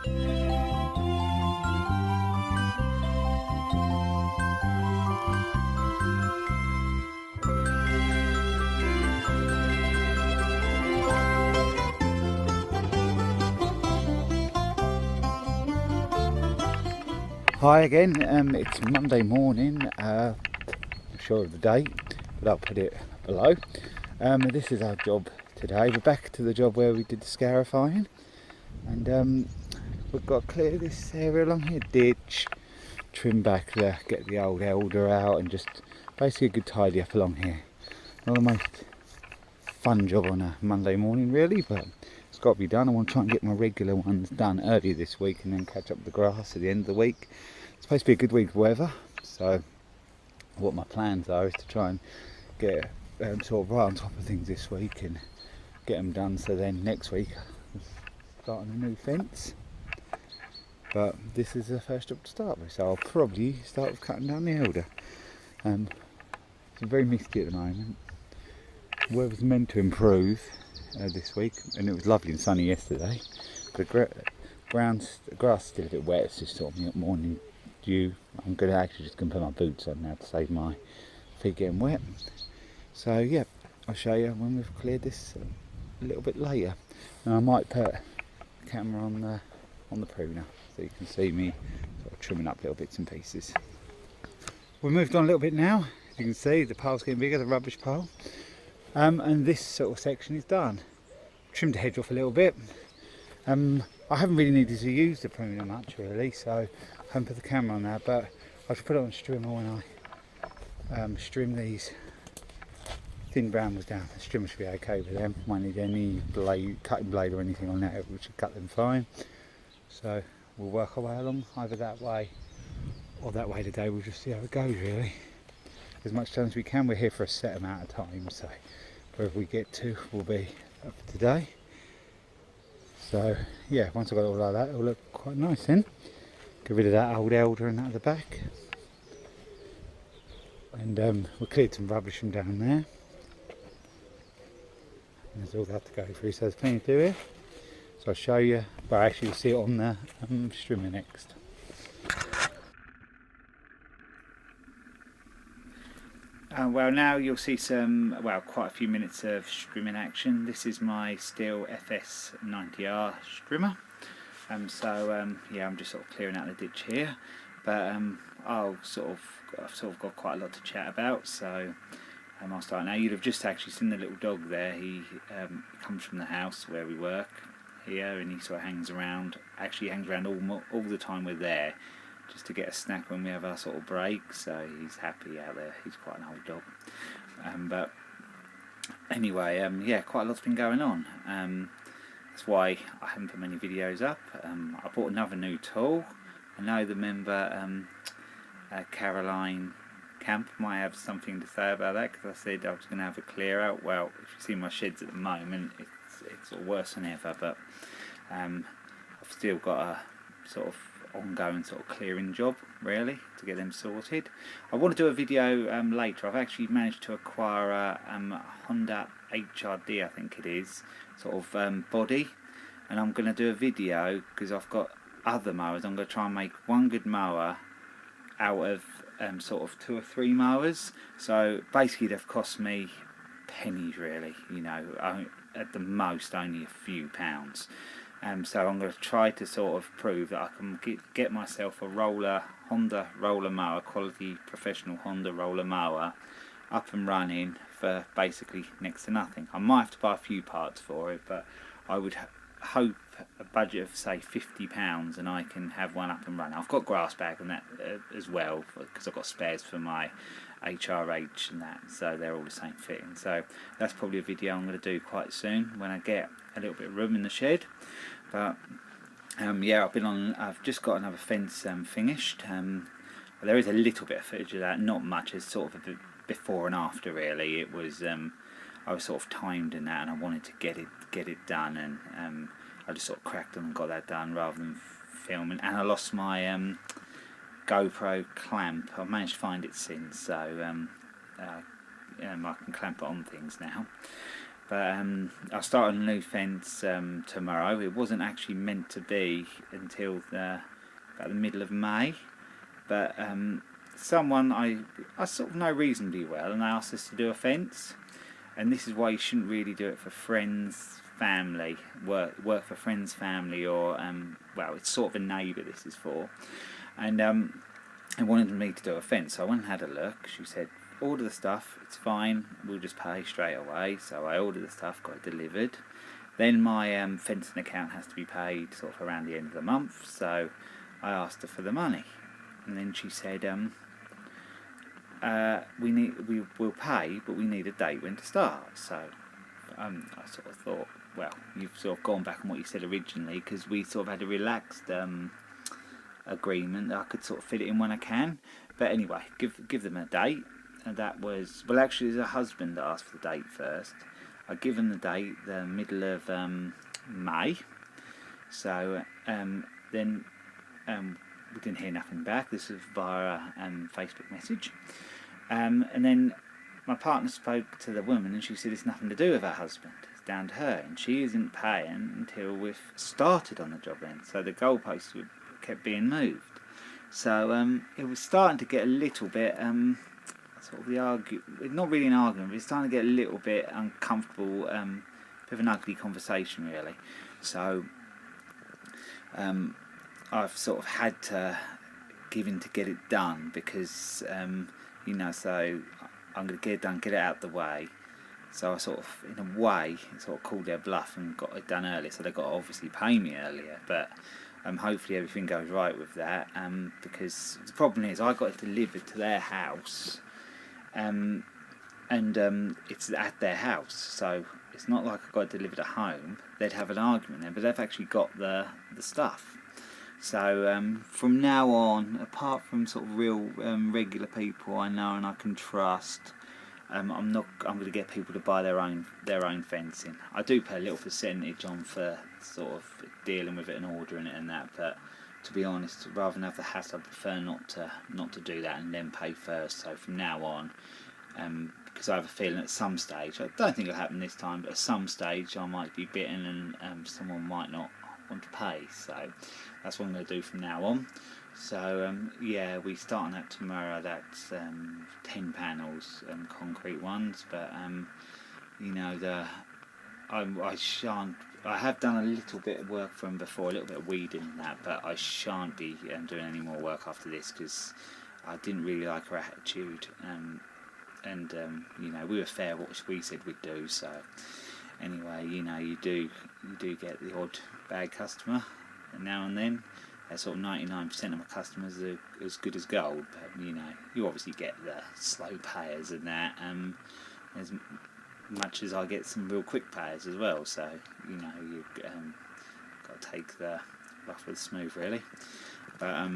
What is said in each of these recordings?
Hi again, it's Monday morning, not sure of the date, but I'll put it below. This is our job today. We're back to the job where we did the scarifying, and we've got to clear this area along here, ditch, trim back there, get the old elder out, and just basically a good tidy up along here. Not the most fun job on a Monday morning really, but it's got to be done. I want to try and get my regular ones done early this week and then catch up with the grass at the end of the week. It's supposed to be a good week of weather, so what my plans are is to try and get sort of right on top of things this week and get them done, so then next week we'll start on a new fence. But this is the first job to start with, so I'll probably start with cutting down the elder. It's very misty at the moment. Weather's meant to improve this week, and it was lovely and sunny yesterday. The grass is still a bit wet. It's just sort of morning dew. I'm going to actually just put my boots on now to save my feet getting wet. So yeah, I'll show you when we've cleared this a little bit later, and I might put the camera on the pruner so you can see me sort of trimming up little bits and pieces. We've moved on a little bit now. As you can see, the pile's getting bigger, the rubbish pile. And this sort of section is done. Trimmed the hedge off a little bit. I haven't really needed to use the pruner much really, so I haven't put the camera on that, but I should put it on strimmer when I strim these thin brambles down. The strimmer should be okay with them. Won't need any cutting blade or anything on that, which should cut them fine. So we'll work our way along either that way or that way today. We'll just see how it goes really. As much time as we can. We're here for a set amount of time, so wherever we get to will be up for today. So yeah, once I've got it all like that, it'll look quite nice then. Get rid of that old elder and that at the back, and we cleared some rubbish from down there. And there's all that to go through, so there's plenty to do here. So I'll show you, but actually you'll see it on the strimmer next. Well, now you'll see quite a few minutes of strimming action. This is my Stihl FS90R strimmer. Yeah, I'm just sort of clearing out the ditch here, but I've sort of got quite a lot to chat about. So I'll start now. You'd have just actually seen the little dog there. He comes from the house where we work here, and he sort of hangs around. Actually, hangs around all the time we're there, just to get a snack when we have our sort of break, so he's happy out there. He's quite an old dog. But anyway, yeah, quite a lot's been going on. That's why I haven't put many videos up. I bought another new tool. I know the member Caroline Camp might have something to say about that, because I said I was going to have a clear out. Well, if you see my sheds at the moment, it's worse than ever, but I've still got a sort of ongoing sort of clearing job really to get them sorted. I want to do a video later. I've actually managed to acquire a Honda HRD, I think it is, sort of body, and I'm going to do a video because I've got other mowers. I'm going to try and make one good mower out of sort of 2 or 3 mowers. So basically they've cost me pennies really, you know, at the most only a few pounds. So I'm going to try to sort of prove that I can get myself a Honda roller mower, quality professional Honda roller mower, up and running for basically next to nothing. I might have to buy a few parts for it, but I would hope a budget of say £50 and I can have one up and running. I've got grass bag and that as well, because I've got spares for my HRH and that, so they're all the same fitting. So that's probably a video I'm going to do quite soon when I get a little bit of room in the shed. But yeah, I've just got another fence finished. There is a little bit of footage of that, not much. It's sort of a bit before and after really. It was I was sort of timed in that, and I wanted to get it done, and I just sort of cracked on and got that done rather than filming. And I lost my GoPro clamp. I've managed to find it since, so I can clamp it on things now. But I'll start on a new fence tomorrow. It wasn't actually meant to be until about the middle of May, but someone I sort of know reasonably well, and they asked us to do a fence. And this is why you shouldn't really do it for friends, family, work for friends, family, or well, it's sort of a neighbour this is for. And they wanted me to do a fence, so I went and had a look. She said, order the stuff, it's fine, we'll just pay straight away. So I ordered the stuff, got it delivered. Then my fencing account has to be paid sort of around the end of the month, so I asked her for the money, and then she said, we'll pay, but we need a date when to start. So I sort of thought, well, you've sort of gone back on what you said originally, because we sort of had a relaxed agreement that I could sort of fit it in when I can. But anyway, give them a date, and that was, well, actually it was her husband that asked for the date first. I give him the date, the middle of May. So then we didn't hear nothing back. This was via Facebook message. And then my partner spoke to the woman, and she said it's nothing to do with her husband. It's down to her, and she isn't paying until we've started on the job then. So the goalposts kept being moved. So it was starting to get a little bit sort of not really an argument, but it's starting to get a little bit uncomfortable, bit of an ugly conversation really. So I've sort of had to give in to get it done, because you know, so I'm going to get it done, get it out of the way. So I sort of, in a way, sort of called their bluff and got it done earlier. So they got to obviously pay me earlier, but hopefully everything goes right with that. Because the problem is, I got it delivered to their house, and it's at their house. So it's not like I got it delivered at home. They'd have an argument there, but they've actually got the stuff. So from now on, apart from sort of real regular people I know and I can trust, I'm going to get people to buy their own fencing. I do pay a little percentage on for sort of dealing with it and ordering it and that, but to be honest, rather than have the hassle, I prefer not to do that and then pay first. So from now on, because I have a feeling at some stage, I don't think it'll happen this time, but at some stage I might be bitten and someone might not want to pay. So that's what I'm going to do from now on. So yeah, we start on that tomorrow. That's 10 panels, concrete ones, but you know, I have done a little bit of work for them before, a little bit of weeding and that, but I shan't be doing any more work after this, because I didn't really like her attitude, and you know, we were fair what we said we'd do. So anyway, you know, you do get the odd bad customer now and then. Sort of 99% of my customers are as good as gold, but you know, you obviously get the slow payers and that, as much as I get some real quick payers as well. So you know, you've got to take the rough with the smooth really. But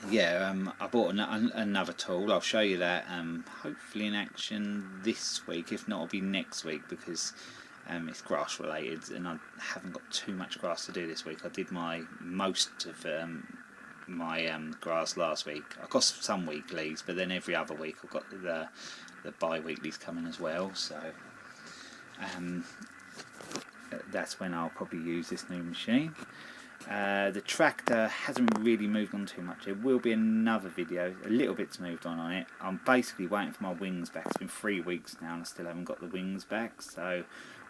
yeah, I bought another tool. I'll show you that hopefully in action this week. If not, it'll be next week, because it's grass related and I haven't got too much grass to do this week. I did most of my grass last week. I've got some weeklies, but then every other week I've got the bi-weeklies coming as well. So that's when I'll probably use this new machine. The tractor hasn't really moved on too much. There will be another video, a little bit's moved on it. I'm basically waiting for my wings back. It's been 3 weeks now and I still haven't got the wings back. So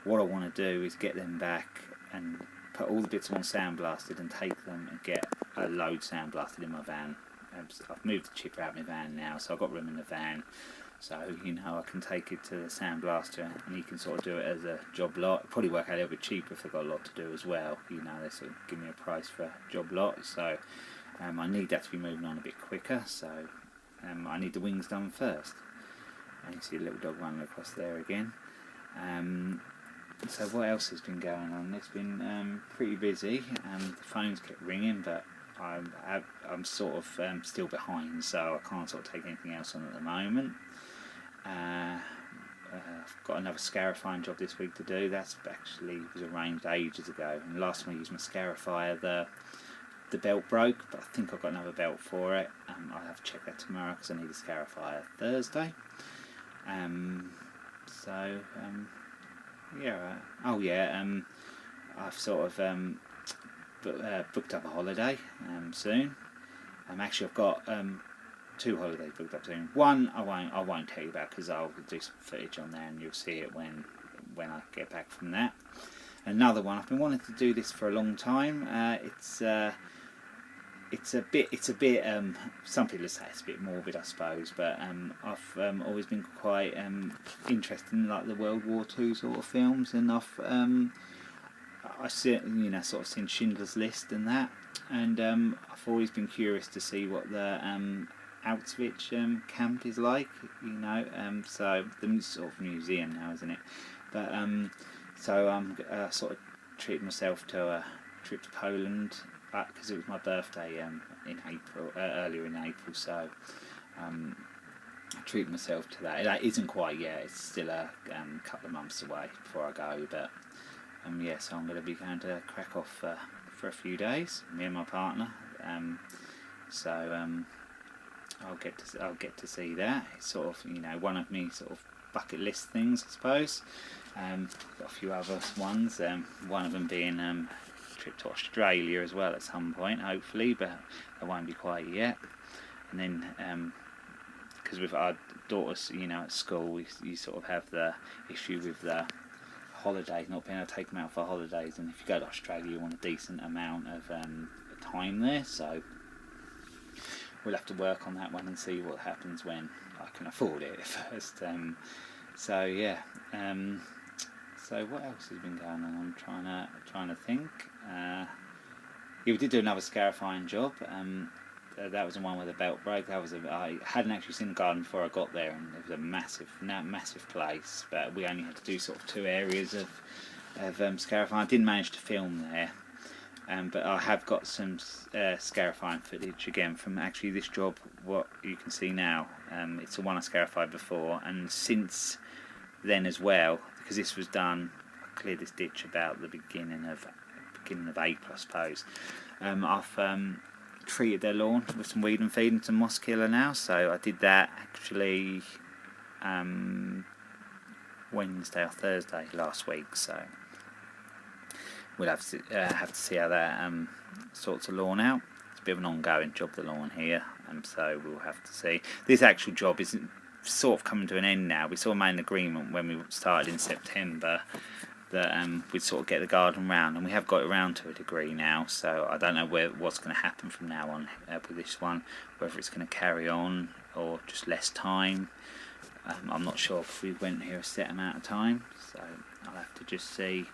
what I want to do is get them back and put all the bits on sandblasted and take them and get a load sandblasted in my van. I've moved the chipper out of my van now, so I've got room in the van. So, you know, I can take it to the sandblaster and you can sort of do it as a job lot. It'll probably work out a little bit cheaper if I've got a lot to do as well. You know, they sort of give me a price for a job lot. So I need that to be moving on a bit quicker. So I need the wings done first. And you see a little dog running across there again. So what else has been going on? It's been pretty busy. The phones kept ringing, but I'm sort of still behind, so I can't sort of take anything else on at the moment. I've got another scarifying job this week to do. That's actually was arranged ages ago, and last time I used my scarifier, the belt broke, but I think I've got another belt for it. I'll have to check that tomorrow because I need a scarifier Thursday. Yeah. Oh yeah. I've sort of booked up a holiday soon. Actually, I've got 2 holidays booked up soon. One I won't tell you about because I'll do some footage on there and you'll see it when I get back from that. Another one, I've been wanting to do this for a long time. It's a bit. Some people say it's a bit morbid, I suppose, but I've always been quite interested in like the World War II sort of films, and I see, sort of seen Schindler's List and that, and I've always been curious to see what the Auschwitz camp is like, so the sort of museum now, isn't it? But so I'm sort of treated myself to a trip to Poland because it was my birthday in April, earlier in April. So I treated myself to that. That isn't quite yet. It's still a couple of months away before I go. But yeah, so I'm going to be going to Krakow for a few days. Me and my partner. So I'll get to see that. It's sort of one of me sort of bucket list things, I suppose. Got a few other ones. One of them being a trip to Australia as well at some point, hopefully, but it won't be quite yet. And then because with our daughters, at school, you sort of have the issue with the holidays, not being able to take them out for holidays. And if you go to Australia, you want a decent amount of time there. So we'll have to work on that one and see what happens when I can afford it first. So yeah. So what else has been going on? I'm trying to think. Yeah, we did do another scarifying job. That was the one with a belt break. I hadn't actually seen the garden before I got there, and it was a massive place. But we only had to do sort of 2 areas of scarifying. I didn't manage to film there. But I have got some scarifying footage again from actually this job. What you can see now, it's the one I scarified before, and since then as well, because this was done, I cleared this ditch about the beginning of April, I suppose. I've treated their lawn with some weed and feed and some moss killer now, so I did that actually Wednesday or Thursday last week. So we'll have to see how that sorts the lawn out. It's a bit of an ongoing job, the lawn here, so we'll have to see. This actual job isn't sort of coming to an end now. We sort of made an agreement when we started in September that we'd sort of get the garden round, and we have got it round to a degree now. So I don't know what's going to happen from now on with this one, whether it's going to carry on or just less time. I'm not sure if we went here a set amount of time, so I'll have to just see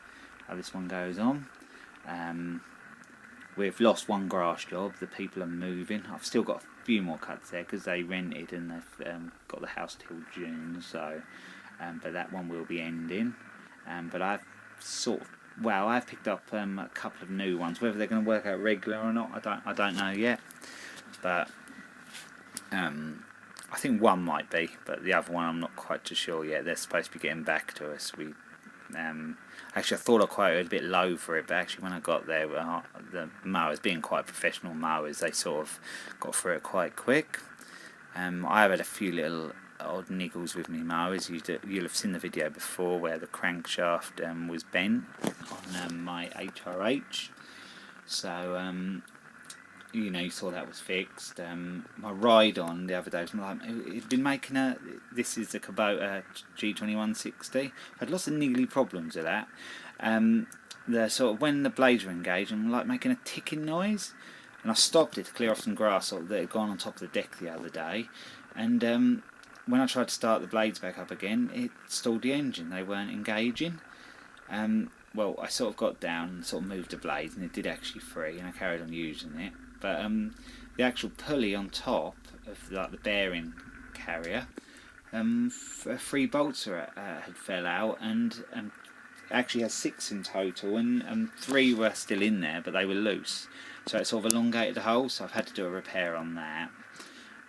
how this one goes on. We've lost one grass job. The people are moving. I've still got a few more cuts there because they rented and they've got the house till June. So, but that one will be ending. But I've I've picked up a couple of new ones. Whether they're going to work out regular or not, I don't know yet. But I think one might be, but the other one I'm not quite too sure yet. They're supposed to be getting back to us. Actually, I thought I quoted a bit low for it, but actually when I got there, the mowers, being quite professional mowers, they sort of got through it quite quick. I have had a few little odd niggles with me mowers. You'll have seen the video before where the crankshaft was bent on my HRH. So you saw that was fixed. My ride on the other day was like, it'd been making this is the Kubota G2160. I had lots of niggly problems with that. The sort of when the blades were engaged, I'm like making a ticking noise, and I stopped it to clear off some grass that had gone on top of the deck the other day, and when I tried to start the blades back up again, it stalled the engine. They weren't engaging. Well, I sort of got down and sort of moved the blades, and it did actually free, and I carried on using it. But the actual pulley on top of the bearing carrier, 3 bolts had fell out, and actually had 6 in total, and 3 were still in there, but they were loose. So it sort of elongated the hole, so I've had to do a repair on that.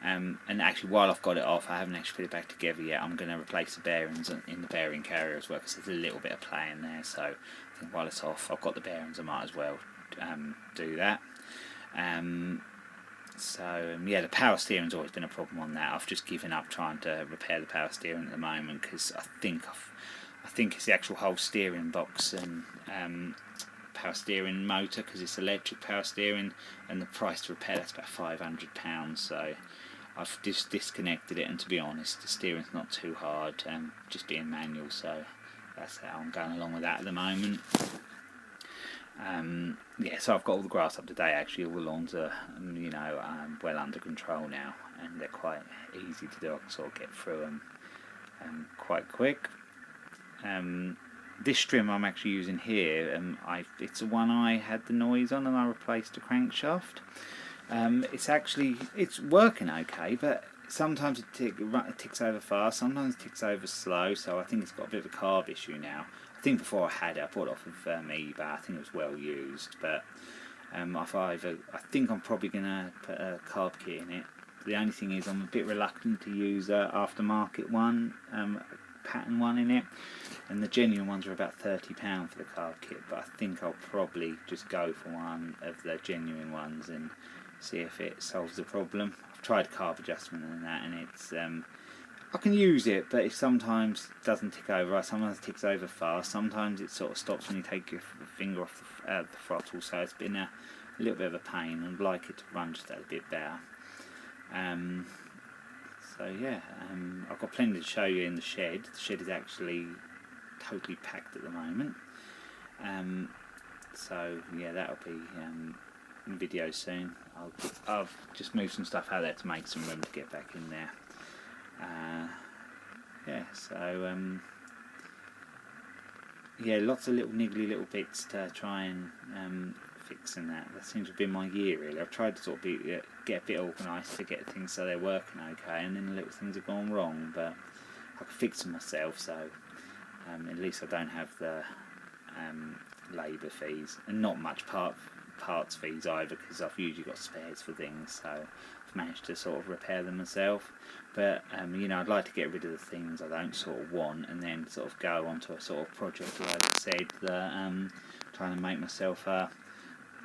And actually, while I've got it off, I haven't actually put it back together yet. I'm going to replace the bearings in the bearing carrier as well, because there's a little bit of play in there. So I think while it's off, I've got the bearings, I might as well do that. Yeah, the power steering's always been a problem on that. I've just given up trying to repair the power steering at the moment, because I think I think it's the actual whole steering box and power steering motor, because it's electric power steering, and the price to repair that's about £500. So I've just disconnected it, and to be honest, the steering's not too hard, just being manual, so that's how I'm going along with that at the moment. Yeah, so I've got all the grass up to date. Actually, all the lawns are, you know, well under control now, and they're quite easy to do. I can sort of get through them quite quick. This trim I'm actually using here, it's the one I had the noise on, and I replaced the crankshaft. It's working okay, but sometimes it ticks over fast, sometimes it ticks over slow, so I think it's got a bit of a carb issue now. I think before I had it, I bought it off of eBay. I think it was well used, but I think I'm probably going to put a carb kit in it. The only thing is I'm a bit reluctant to use an aftermarket one, pattern one in it, and the genuine ones are about £30 for the carb kit, but I think I'll probably just go for one of the genuine ones and see if it solves the problem. I've tried carb adjustment and that, and it's I can use it, but it sometimes doesn't tick over. Sometimes it ticks over fast. Sometimes it sort of stops when you take your finger off the throttle. So it's been a little bit of a pain, and I'd like it to run just a bit better. So yeah, I've got plenty to show you in the shed. The shed is actually totally packed at the moment. So yeah, that'll be in video soon. I'll just move some stuff out there to make some room to get back in there. Yeah, so yeah, lots of little niggly little bits to try and fix in that. That seems to have been my year really. I've tried to sort of get a bit organised to get things so they're working okay, and then the little things have gone wrong, but I can fix them myself, so at least I don't have the labour fees, and not much parts fees either, because I've usually got spares for things, so I've managed to sort of repair them myself. But you know, I'd like to get rid of the things I don't sort of want, and then sort of go on to a sort of project, like I said, that trying to make myself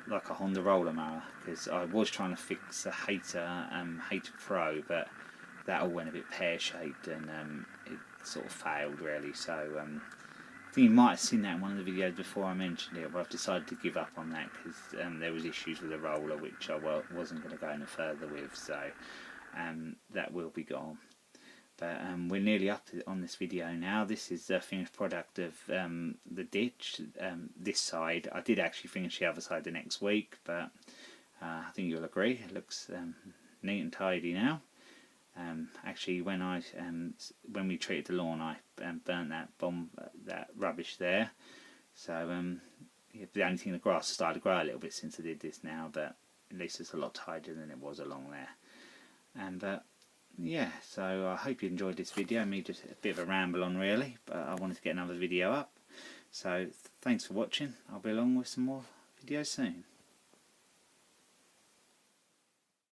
like a Honda roller mower, because I was trying to fix a Hater Pro, but that all went a bit pear-shaped, and it sort of failed really. So I think you might have seen that in one of the videos before I mentioned it, but I've decided to give up on that because there was issues with the roller which I wasn't going to go any further with, so that will be gone. But we're nearly up on this video now. This is the finished product of the ditch, this side. I did actually finish the other side the next week, but I think you'll agree it looks neat and tidy now. Actually, when we treated the lawn, I burnt that rubbish there. So yeah, the only thing, the grass has started to grow a little bit since I did this now, but at least it's a lot tidier than it was along there. And yeah, so I hope you enjoyed this video. Me just a bit of a ramble on really, but I wanted to get another video up. So thanks for watching. I'll be along with some more videos soon.